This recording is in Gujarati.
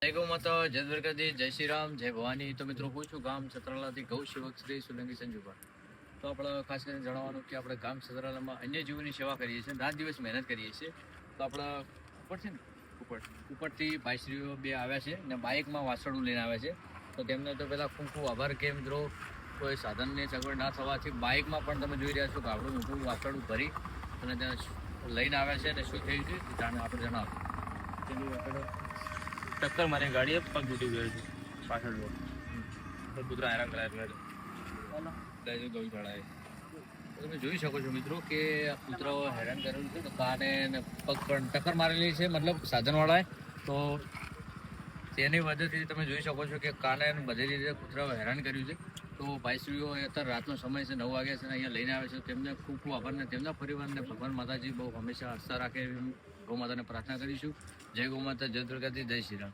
જય ગૌ માતા, જય દ્વારકાધીશ, જય શ્રી રામ, જય ભવાની. તો મિત્રો હું છું ગામ સતરાલાથી ગૌ સેવક શ્રી સોલંકી સંજુભાઈ. તો આપણે ખાસ કરીને જણાવવાનું કે આપણે ગામ સતરાલામાં અન્ય જીવોની સેવા કરીએ છીએ, રાત દિવસ મહેનત કરીએ છીએ. તો આપણે ઉપર છે ને ઉપરથી ભાઈશ્રીઓ બે આવ્યા છે ને બાઇકમાં વાસણું લઈને આવ્યા છે. તો તેમને તો પહેલાં ખૂબ ખૂબ આભાર કે મિત્રો કોઈ સાધનની સગવડ ના થવાથી બાઇકમાં પણ તમે જોઈ રહ્યા છો કે આપણું મોટું વાસણું ભરી અને ત્યાં લઈને આવ્યા છે અને શું થયું છે આપણે જણાવો. ટક્કર મારી ગાડીએ પગ તૂટી ગયો છે પાછળ કૂતરા હેરાન કરાયા ગૌશાળાએ તમે જોઈ શકો છો મિત્રો કે આ કૂતરાઓ હેરાન કરેલું છે. તો કાને ને પગ પણ ટક્કર મારેલી છે, મતલબ સાધનવાળાએ. તો તેની વજહથી તમે જોઈ શકો છો કે કાને બધી રીતે કૂતરાઓ હેરાન કર્યું છે. તો ભાઈશ્રીઓ અત્યારે રાતનો સમય છે, 9 વાગ્યા છે ને અહીંયા લઈને આવે છે. તેમને ખૂબ ખૂબ આભાર ને તેમના પરિવારને ભગવાન માતાજી બહુ હંમેશા આસ્થા રાખે એવી ગૌ માતાને પ્રાર્થના કરીશું. જય ગૌ માતા, જય દ્વારકાધીશ, જય શ્રી રામ.